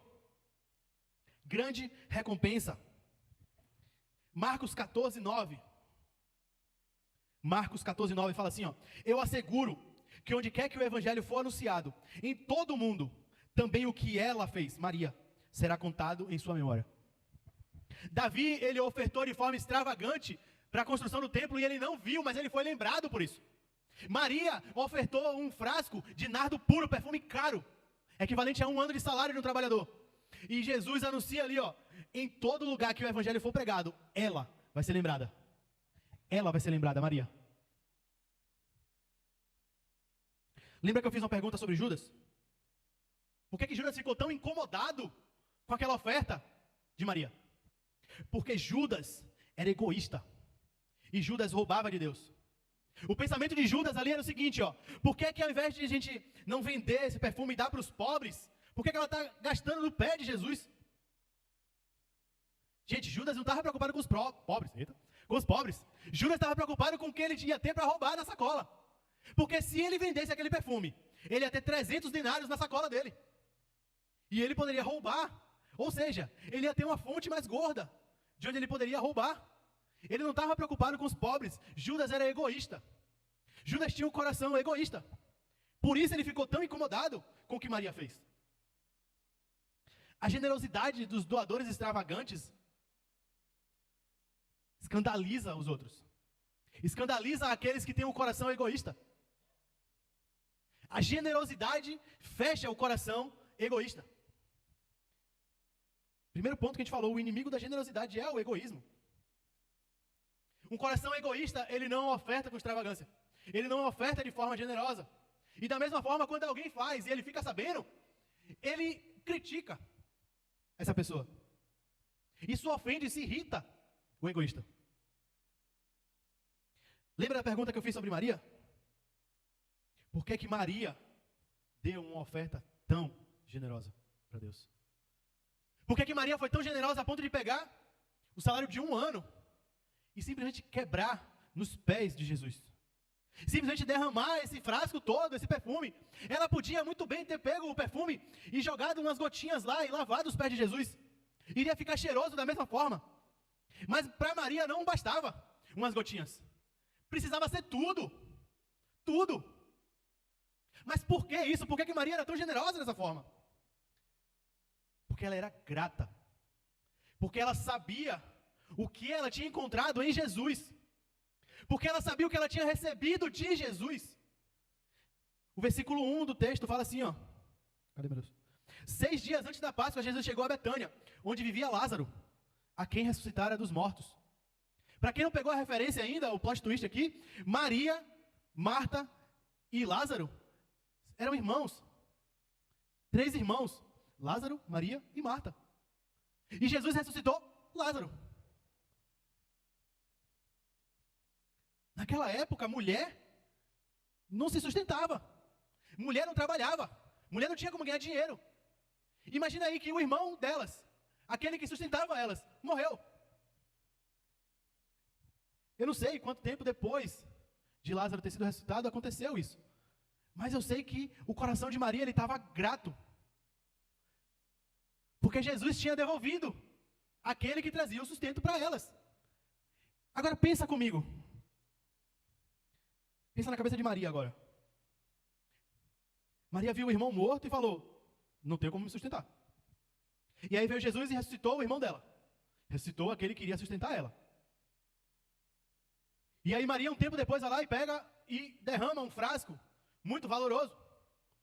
Grande recompensa. Marcos 14, 9. Marcos 14, 9 fala assim, ó: eu asseguro que onde quer que o evangelho for anunciado, em todo o mundo, também o que ela fez, Maria, será contado em sua memória. Davi, ele ofertou de forma extravagante para a construção do templo e ele não viu, mas ele foi lembrado por isso. Maria ofertou um frasco de nardo puro, perfume caro, equivalente a 1 ano de salário de um trabalhador. E Jesus anuncia ali, ó: em todo lugar que o evangelho for pregado, ela vai ser lembrada. Ela vai ser lembrada, Maria. Lembra que eu fiz uma pergunta sobre Judas? Por que Judas ficou tão incomodado com aquela oferta de Maria? Porque Judas era egoísta. E Judas roubava de Deus. O pensamento de Judas ali era o seguinte, ó: por que ao invés de a gente não vender esse perfume e dar para os pobres, por que ela está gastando no pé de Jesus? Gente, Judas não estava preocupado com os pobres. Eita, com os pobres. Judas estava preocupado com o que ele ia ter para roubar na sacola. Porque se ele vendesse aquele perfume, ele ia ter 300 denários na sacola dele. E ele poderia roubar. Ou seja, ele ia ter uma fonte mais gorda, de onde ele poderia roubar. Ele não estava preocupado com os pobres. Judas era egoísta. Judas tinha um coração egoísta. Por isso ele ficou tão incomodado com o que Maria fez. A generosidade dos doadores extravagantes escandaliza os outros. Escandaliza aqueles que têm um coração egoísta. A generosidade fecha o coração egoísta. Primeiro ponto que a gente falou, o inimigo da generosidade é o egoísmo. Um coração egoísta, ele não oferta com extravagância. Ele não oferta de forma generosa. E da mesma forma, quando alguém faz e ele fica sabendo, ele critica essa pessoa. Isso ofende e se irrita o egoísta. Lembra da pergunta que eu fiz sobre Maria? Por que Maria deu uma oferta tão generosa para Deus? Por que Maria foi tão generosa a ponto de pegar o salário de 1 ano e simplesmente quebrar nos pés de Jesus? Simplesmente derramar esse frasco todo, esse perfume. Ela podia muito bem ter pego o perfume e jogado umas gotinhas lá e lavado os pés de Jesus. Iria ficar cheiroso da mesma forma. Mas para Maria não bastava umas gotinhas. Precisava ser tudo. Tudo. Mas por que isso? Por que Maria era tão generosa dessa forma? Porque ela era grata. Porque ela sabia o que ela tinha encontrado em Jesus. Porque ela sabia o que ela tinha recebido de Jesus. O versículo 1 do texto fala assim, ó. Cadê, meu Deus? 6 dias antes da Páscoa, Jesus chegou a Betânia, onde vivia Lázaro, a quem ressuscitara dos mortos. Para quem não pegou a referência ainda, o plot twist aqui, Maria, Marta e Lázaro eram irmãos. 3 irmãos. Lázaro, Maria e Marta. E Jesus ressuscitou Lázaro. Naquela época, mulher não se sustentava. Mulher não trabalhava. Mulher não tinha como ganhar dinheiro. Imagina aí que o irmão delas, aquele que sustentava elas, morreu. Eu não sei quanto tempo depois de Lázaro ter sido ressuscitado aconteceu isso. Mas eu sei que o coração de Maria, ele estava grato. Porque Jesus tinha devolvido aquele que trazia o sustento para elas. Agora pensa comigo. Pensa na cabeça de Maria agora. Maria viu o irmão morto e falou: não tenho como me sustentar. E aí veio Jesus e ressuscitou o irmão dela. Ressuscitou aquele que iria sustentar ela. E aí Maria, um tempo depois, vai lá e pega e derrama um frasco muito valoroso,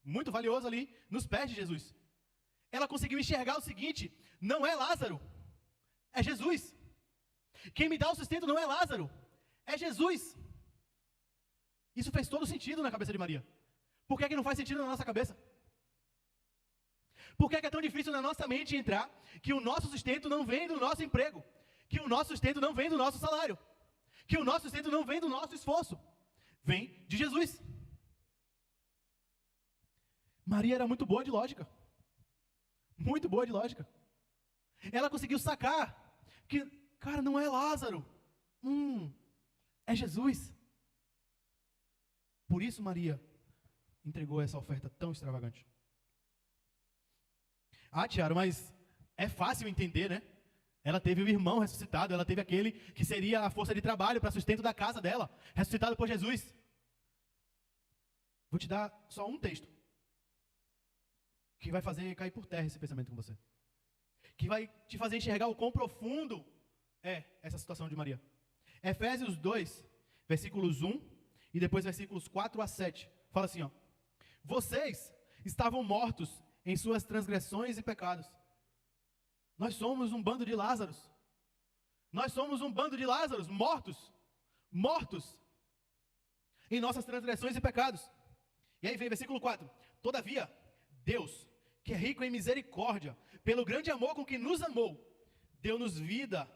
muito valioso ali, nos pés de Jesus. Ela conseguiu enxergar o seguinte: não é Lázaro, é Jesus. Quem me dá o sustento não é Lázaro, é Jesus. Isso fez todo sentido na cabeça de Maria. Por que não faz sentido na nossa cabeça? Por que é tão difícil na nossa mente entrar que o nosso sustento não vem do nosso emprego, que o nosso sustento não vem do nosso salário, que o nosso sustento não vem do nosso esforço, vem de Jesus? Maria era muito boa de lógica. Muito boa de lógica. Ela conseguiu sacar que, cara, não é Lázaro. É Jesus. Por isso Maria entregou essa oferta tão extravagante. Ah, Tiago, mas é fácil entender, né? Ela teve o irmão ressuscitado, ela teve aquele que seria a força de trabalho para sustento da casa dela, ressuscitado por Jesus. Vou te dar só um texto que vai fazer cair por terra esse pensamento com você, que vai te fazer enxergar o quão profundo é essa situação de Maria. Efésios 2, versículos 1 e depois versículos 4 a 7. Fala assim, ó: vocês estavam mortos em suas transgressões e pecados. Nós somos um bando de Lázaros. Nós somos um bando de Lázaros, mortos em nossas transgressões e pecados. E aí vem versículo 4. Todavia, Deus, que é rico em misericórdia, pelo grande amor com que nos amou, deu-nos vida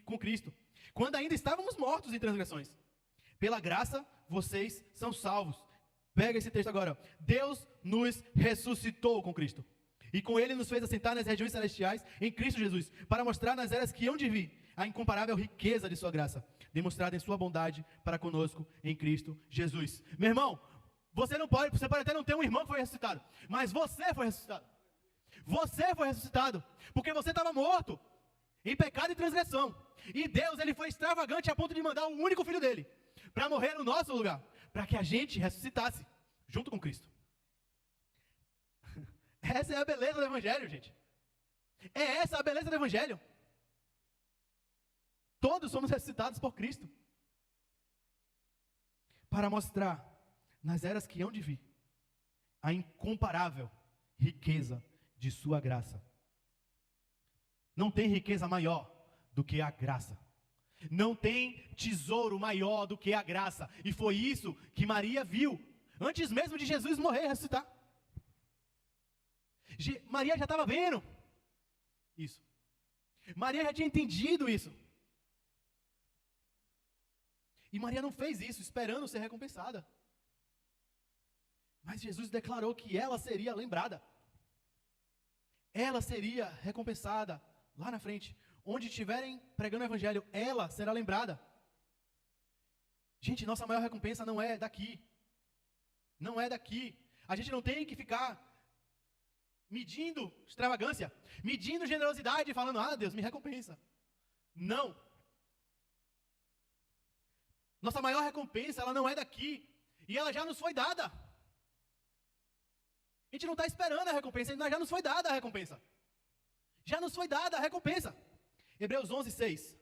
com Cristo, quando ainda estávamos mortos em transgressões. Pela graça, vocês são salvos. Pega esse texto agora. Deus nos ressuscitou com Cristo, e com Ele nos fez assentar nas regiões celestiais em Cristo Jesus, para mostrar nas eras que hão de vir a incomparável riqueza de sua graça, demonstrada em sua bondade para conosco em Cristo Jesus. Meu irmão, você pode até não ter um irmão que foi ressuscitado, mas você foi ressuscitado. Você foi ressuscitado, porque você estava morto em pecado e transgressão. E Deus, Ele foi extravagante a ponto de mandar o único filho dele para morrer no nosso lugar, para que a gente ressuscitasse junto com Cristo. Essa é a beleza do Evangelho, gente. É essa a beleza do Evangelho. Todos somos ressuscitados por Cristo, para mostrar nas eras que hão de vir a incomparável riqueza de sua graça. Não tem riqueza maior do que a graça. Não tem tesouro maior do que a graça. E foi isso que Maria viu antes mesmo de Jesus morrer e ressuscitar. Maria já estava vendo isso. Maria já tinha entendido isso. E Maria não fez isso esperando ser recompensada. Mas Jesus declarou que ela seria lembrada. Ela seria recompensada lá na frente. Onde estiverem pregando o Evangelho, ela será lembrada. Gente, nossa maior recompensa não é daqui. Não é daqui. A gente não tem que ficar medindo extravagância, medindo generosidade, falando: ah, Deus, me recompensa. Não. Nossa maior recompensa, ela não é daqui. E ela já nos foi dada. A gente não está esperando a recompensa, já nos foi dada a recompensa. Já nos foi dada a recompensa. Hebreus 11, 6.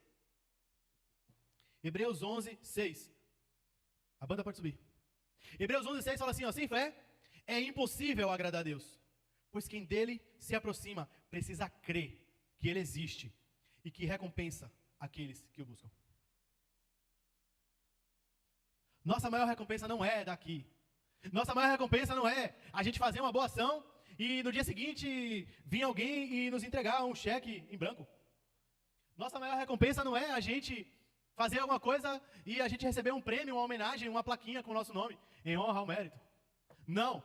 Hebreus 11, 6. A banda pode subir. Hebreus 11, 6 fala assim, ó: sem fé é impossível agradar a Deus, pois quem dele se aproxima precisa crer que ele existe e que recompensa aqueles que o buscam. Nossa maior recompensa não é daqui. Nossa maior recompensa não é a gente fazer uma boa ação e no dia seguinte vir alguém e nos entregar um cheque em branco. Nossa maior recompensa não é a gente fazer alguma coisa e a gente receber um prêmio, uma homenagem, uma plaquinha com o nosso nome, em honra ao mérito. Não.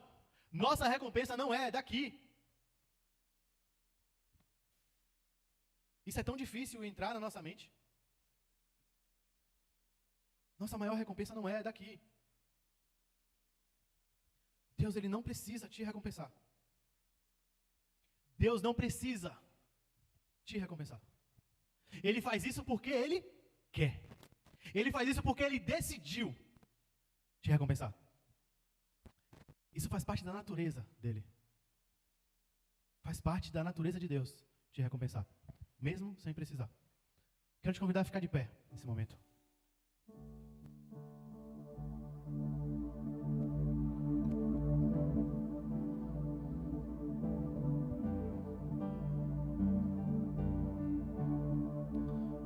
Nossa recompensa não é daqui. Isso é tão difícil entrar na nossa mente. Nossa maior recompensa não é daqui. Deus, Ele não precisa te recompensar. Deus não precisa te recompensar. Ele faz isso porque Ele quer. Ele faz isso porque Ele decidiu te recompensar. Isso faz parte da natureza dele. Faz parte da natureza de Deus te recompensar, mesmo sem precisar. Quero te convidar a ficar de pé nesse momento.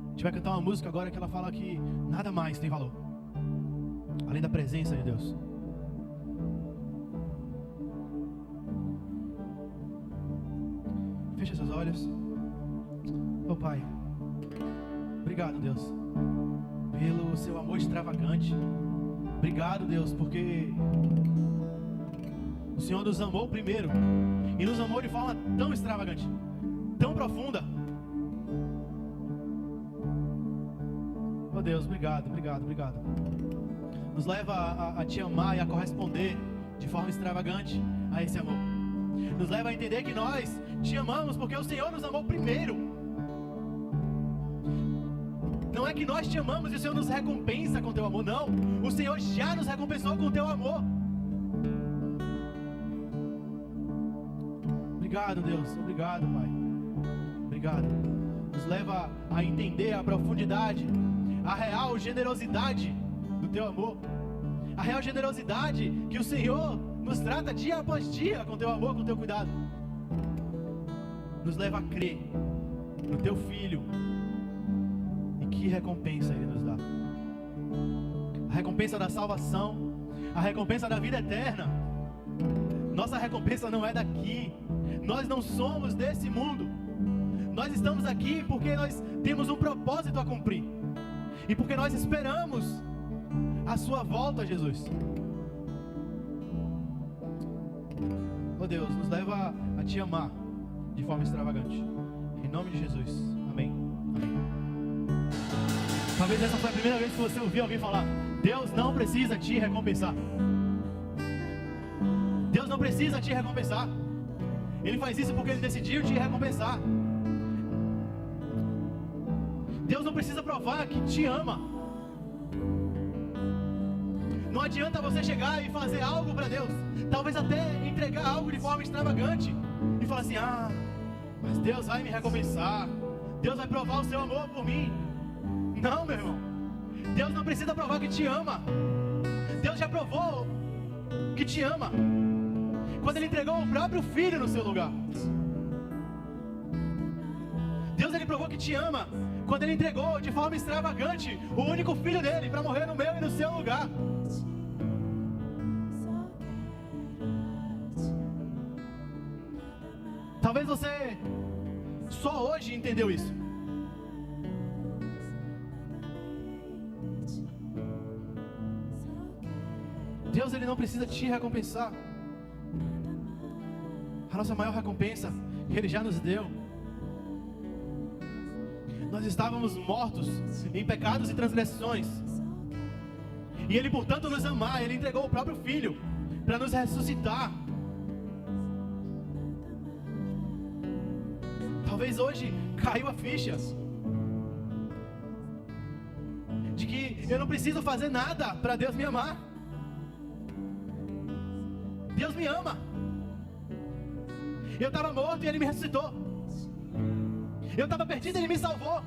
A gente vai cantar uma música agora que ela fala que nada mais tem valor, além da presença de Deus. Feche seus olhos. Oh Pai, obrigado, Deus, pelo seu amor extravagante. Obrigado, Deus, porque o Senhor nos amou primeiro e nos amou de forma tão extravagante, tão profunda. Oh Deus, obrigado. Nos leva a te amar e a corresponder de forma extravagante a esse amor. Nos leva a entender que nós te amamos porque o Senhor nos amou primeiro. Não é que nós te amamos e o Senhor nos recompensa com teu amor, não. O Senhor já nos recompensou com teu amor. Obrigado, Deus. Obrigado, Pai. Obrigado. Nos leva a entender a profundidade, a real generosidade do teu amor. A real generosidade que o Senhor nos trata dia após dia com teu amor, com teu cuidado. Nos leva a crer no teu Filho. E que recompensa Ele nos dá. A recompensa da salvação, a recompensa da vida eterna. Nossa recompensa não é daqui. Nós não somos desse mundo. Nós estamos aqui porque nós temos um propósito a cumprir. E porque nós esperamos a sua volta, Jesus. Oh Deus, nos leva a te amar de forma extravagante. Em nome de Jesus. Amém. Amém. Talvez essa foi a primeira vez que você ouviu alguém falar: Deus não precisa te recompensar. Deus não precisa te recompensar. Ele faz isso porque Ele decidiu te recompensar. Deus não precisa provar que te ama. Não adianta você chegar e fazer algo para Deus, talvez até entregar algo de forma extravagante, e falar assim: ah, mas Deus vai me recompensar, Deus vai provar o seu amor por mim. Não, meu irmão, Deus não precisa provar que te ama. Deus já provou que te ama quando Ele entregou o próprio Filho no seu lugar. Deus, Ele provou que te ama quando Ele entregou de forma extravagante o único Filho dele para morrer no meu e no seu lugar. Talvez você só hoje entendeu isso. Deus, Ele não precisa te recompensar. A nossa maior recompensa Ele já nos deu. Nós estávamos mortos em pecados e transgressões, e Ele, por tanto nos amar, Ele entregou o próprio Filho para nos ressuscitar. Talvez hoje caiu a ficha de que eu não preciso fazer nada para Deus me amar. Deus me ama. Eu estava morto e Ele me ressuscitou. Eu estava perdido e Ele me salvou.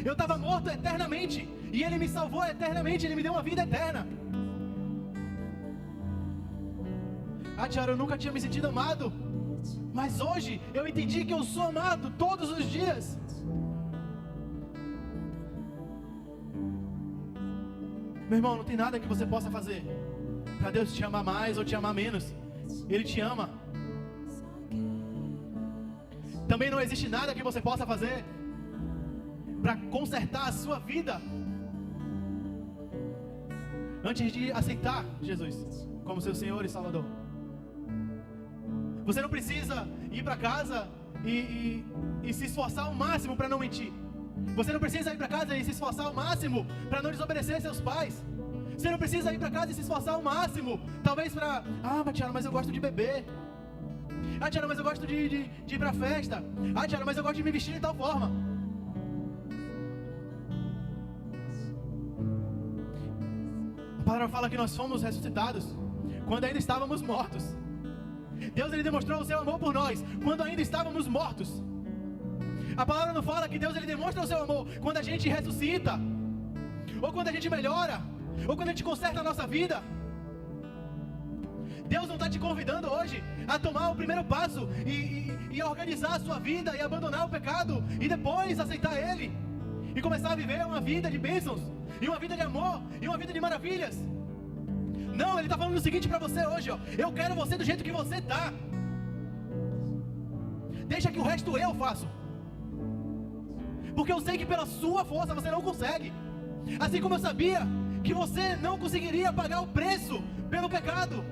Eu estava morto eternamente e Ele me salvou eternamente. Ele me deu uma vida eterna. Ah, Tiago, eu nunca tinha me sentido amado, mas hoje eu entendi que eu sou amado todos os dias. Meu irmão, não tem nada que você possa fazer para Deus te amar mais ou te amar menos. Ele te ama. Também não existe nada que você possa fazer para consertar a sua vida antes de aceitar Jesus como seu Senhor e Salvador. Você não precisa ir para casa e se esforçar ao máximo para não mentir. Você não precisa ir para casa e se esforçar ao máximo para não desobedecer seus pais. Você não precisa ir para casa e se esforçar ao máximo, talvez para: ah, Matiana, mas eu gosto de beber, Ah, Tiago, mas eu gosto de ir pra festa. Ah, Tiago, mas eu gosto de me vestir de tal forma. A palavra fala que nós fomos ressuscitados quando ainda estávamos mortos. Deus, ele demonstrou o seu amor por nós quando ainda estávamos mortos. A palavra não fala que Deus, ele demonstra o seu amor quando a gente ressuscita, ou quando a gente melhora, ou quando a gente conserta a nossa vida. Deus não está te convidando hoje a tomar o primeiro passo e organizar a sua vida e abandonar o pecado e depois aceitar Ele e começar a viver uma vida de bênçãos e uma vida de amor e uma vida de maravilhas. Não, Ele está falando o seguinte para você hoje, ó: eu quero você do jeito que você está. Deixa que o resto eu faço, porque eu sei que pela sua força você não consegue, assim como eu sabia que você não conseguiria pagar o preço pelo pecado,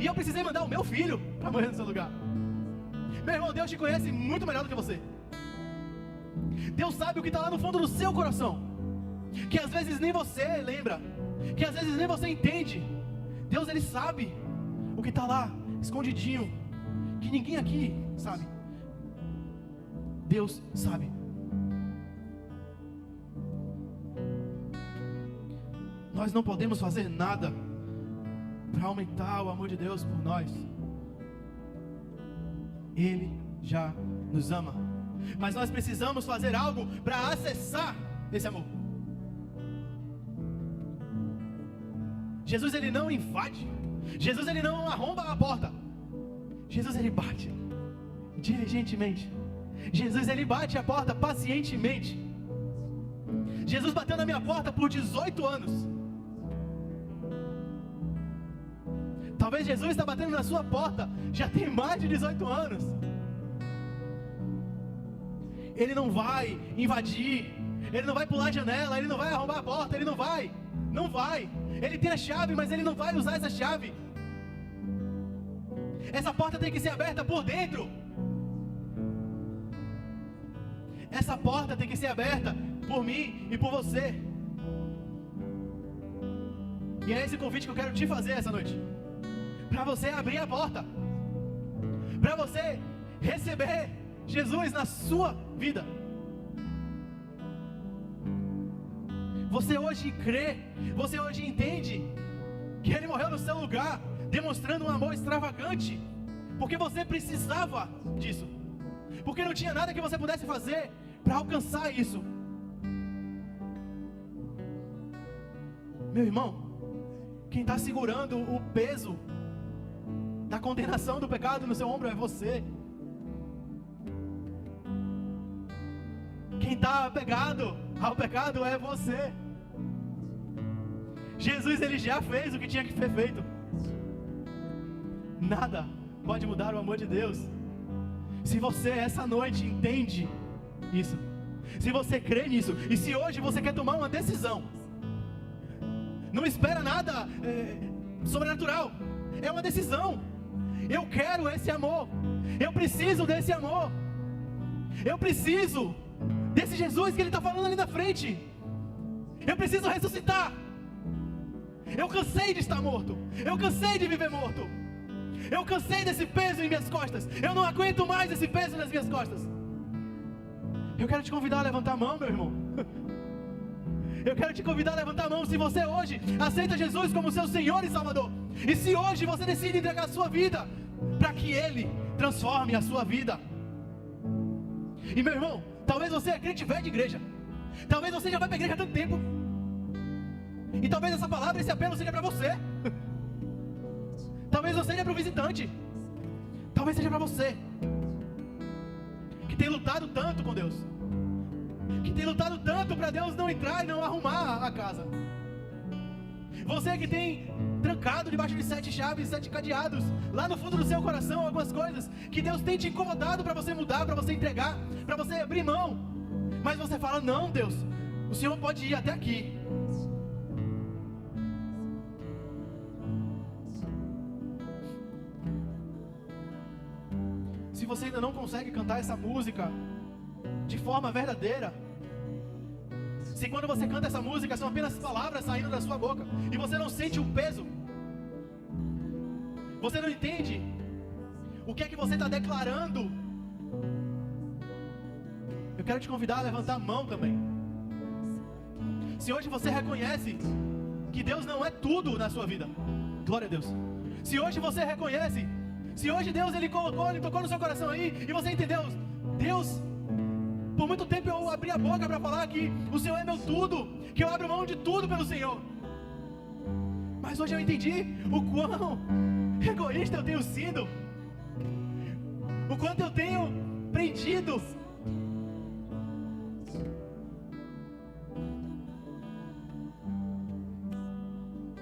e eu precisei mandar o meu filho para morrer no seu lugar. Meu irmão, Deus te conhece muito melhor do que você. Deus sabe o que está lá no fundo do seu coração, que às vezes nem você lembra, que às vezes nem você entende. Deus, ele sabe o que está lá, escondidinho, que ninguém aqui sabe. Deus sabe. Nós não podemos fazer nada para aumentar o amor de Deus por nós. Ele já nos ama, mas nós precisamos fazer algo para acessar esse amor. Jesus, ele não invade. Jesus, ele não arromba a porta. Jesus, ele bate diligentemente. Jesus, ele bate a porta pacientemente. Jesus bateu na minha porta por 18 anos. Talvez Jesus está batendo na sua porta já tem mais de 18 anos. Ele não vai invadir, ele não vai pular a janela, ele não vai arrombar a porta, ele não vai. Ele tem a chave, mas ele não vai usar essa chave. Essa porta tem que ser aberta por dentro. Essa porta tem que ser aberta por mim e por você. E é esse convite que eu quero te fazer essa noite, para você abrir a porta, para você receber Jesus na sua vida. Você hoje crê, você hoje entende que Ele morreu no seu lugar, demonstrando um amor extravagante, porque você precisava disso, porque não tinha nada que você pudesse fazer para alcançar isso. Meu irmão, quem está segurando o peso da condenação do pecado no seu ombro é você. Quem está apegado ao pecado é você. Jesus, ele já fez o que tinha que ser feito. Nada pode mudar o amor de Deus. Se você essa noite entende isso, se você crê nisso, e se hoje você quer tomar uma decisão, não espera nada sobrenatural, é uma decisão. Eu quero esse amor, eu preciso desse amor, eu preciso desse Jesus que ele está falando ali na frente. Eu preciso ressuscitar. Eu cansei de estar morto, eu cansei de viver morto, eu cansei desse peso em minhas costas, eu não aguento mais esse peso nas minhas costas. Eu quero te convidar a levantar a mão, meu irmão. Eu quero te convidar a levantar a mão se você hoje aceita Jesus como seu Senhor e Salvador, e se hoje você decide entregar a sua vida para que Ele transforme a sua vida. E meu irmão, talvez você é crente velho de igreja, talvez você já vai para a igreja há tanto tempo, e talvez essa palavra, esse apelo seja para você. Talvez não seja para o visitante, talvez seja para você que tem lutado tanto com Deus, que tem lutado tanto para Deus não entrar e não arrumar a casa. Você que tem trancado debaixo de 7 chaves, 7 cadeados, lá no fundo do seu coração, algumas coisas que Deus tem te incomodado para você mudar, para você entregar, para você abrir mão. Mas você fala: não, Deus, o Senhor pode ir até aqui. Se você ainda não consegue cantar essa música de forma verdadeira, se quando você canta essa música são apenas palavras saindo da sua boca e você não sente o peso, você não entende O que é que você está declarando? Eu quero te convidar a levantar a mão também. Se hoje você reconhece que Deus não é tudo na sua vida, glória a Deus. Se hoje você reconhece, se hoje Deus Ele tocou no seu coração aí, e você entendeu, Deus, por muito tempo eu abri a boca para falar que o Senhor é meu tudo, que eu abro mão de tudo pelo Senhor. Mas hoje eu entendi o quão egoísta eu tenho sido, o quanto eu tenho prendido.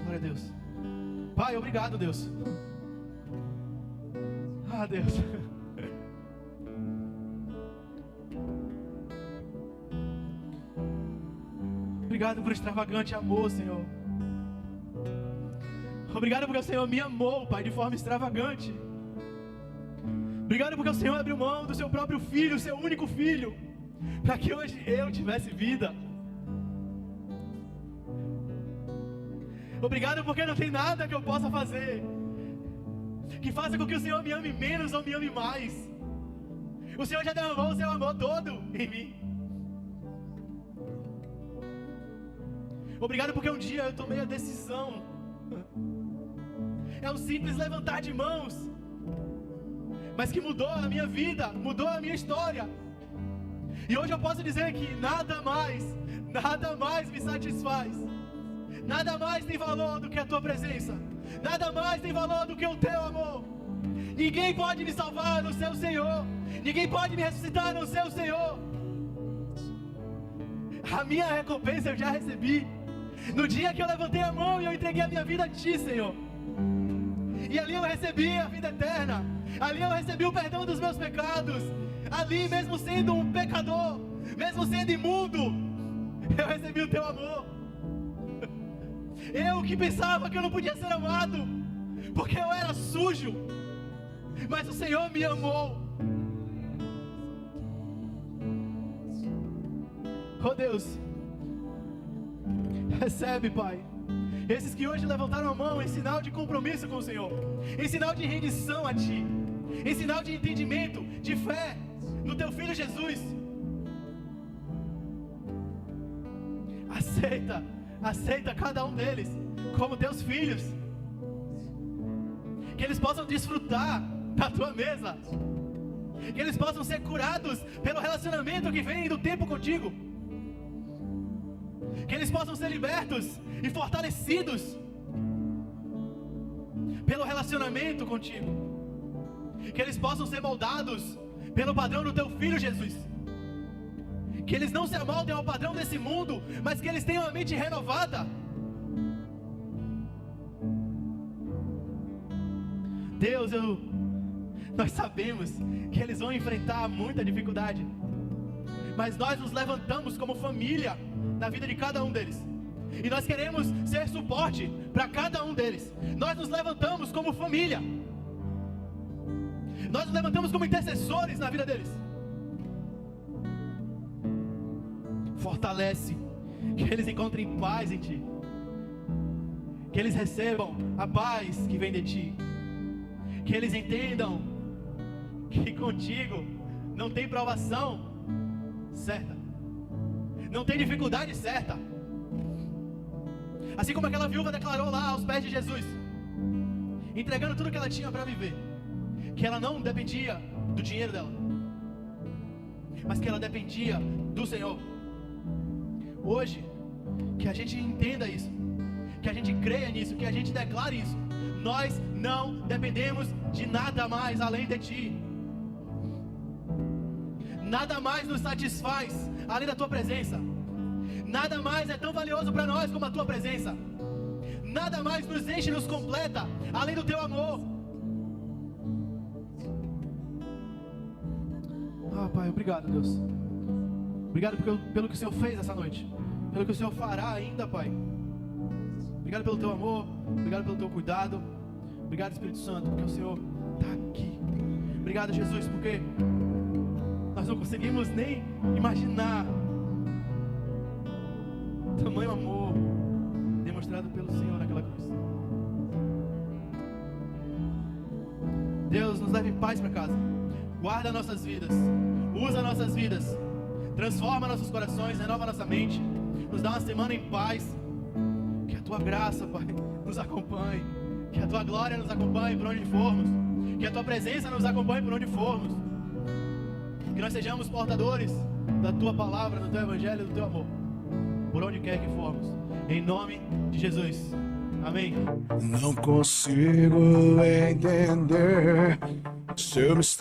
Glória a Deus. Pai, obrigado, Deus. Ah, Deus. Obrigado por extravagante amor, Senhor. Obrigado porque o Senhor me amou, Pai, de forma extravagante. Obrigado porque o Senhor abriu mão do seu próprio filho, o seu único filho, para que hoje eu tivesse vida. Obrigado porque não tem nada que eu possa fazer que faça com que o Senhor me ame menos ou me ame mais. O Senhor já derramou o seu amor todo em mim. Obrigado porque um dia eu tomei a decisão. É um simples levantar de mãos, mas que mudou a minha vida, mudou a minha história. E hoje eu posso dizer que nada mais me satisfaz. Nada mais tem valor do que a tua presença. Nada mais tem valor do que o teu amor. Ninguém pode me salvar no seu Senhor. Ninguém pode me ressuscitar no seu Senhor. A minha recompensa eu já recebi no dia que eu levantei a mão e eu entreguei a minha vida a Ti, Senhor. E ali eu recebi a vida eterna. Ali eu recebi o perdão dos meus pecados. Ali, mesmo sendo um pecador, mesmo sendo imundo, eu recebi o Teu amor. Eu que pensava que eu não podia ser amado, porque eu era sujo, mas o Senhor me amou. Oh Deus, recebe, Pai, esses que hoje levantaram a mão em sinal de compromisso com o Senhor, em sinal de rendição a Ti, em sinal de entendimento, de fé no Teu Filho Jesus. Aceita cada um deles como Teus filhos, que eles possam desfrutar da Tua mesa, que eles possam ser curados pelo relacionamento que vem do tempo contigo, que eles possam ser libertos e fortalecidos pelo relacionamento contigo, que eles possam ser moldados pelo padrão do Teu Filho Jesus, que eles não se amoldem ao padrão desse mundo, mas que eles tenham a mente renovada. Deus, nós sabemos que eles vão enfrentar muita dificuldade, mas nós nos levantamos como família na vida de cada um deles, e nós queremos ser suporte para cada um deles. Nós nos levantamos como família, nós nos levantamos como intercessores na vida deles. Fortalece, que eles encontrem paz em Ti, que eles recebam a paz que vem de Ti, que eles entendam que contigo não tem provação certa, não tem dificuldade certa. Assim como aquela viúva declarou lá aos pés de Jesus, entregando tudo que ela tinha para viver, que ela não dependia do dinheiro dela, mas que ela dependia do Senhor. Hoje, que a gente entenda isso, que a gente creia nisso, que a gente declare isso. Nós não dependemos de nada mais além de Ti. Nada mais nos satisfaz além da Tua presença. Nada mais é tão valioso para nós como a Tua presença. Nada mais nos enche e nos completa além do Teu amor. Ah, Pai, obrigado, Deus. Obrigado pelo que o Senhor fez essa noite, pelo que o Senhor fará ainda, Pai. Obrigado pelo Teu amor, obrigado pelo Teu cuidado. Obrigado, Espírito Santo, porque o Senhor está aqui. Obrigado, Jesus, porque nós não conseguimos nem imaginar tamanho amor demonstrado pelo Senhor naquela cruz. Deus, nos leve em paz para casa. Guarda nossas vidas. Usa nossas vidas. Transforma nossos corações, renova nossa mente. Nos dá uma semana em paz. Que a tua graça, Pai, nos acompanhe. Que a tua glória nos acompanhe por onde formos. Que a tua presença nos acompanhe por onde formos. Que nós sejamos portadores da tua palavra, do teu evangelho, do teu amor, por onde quer que formos. Em nome de Jesus. Amém. Não consigo entender seu mistério.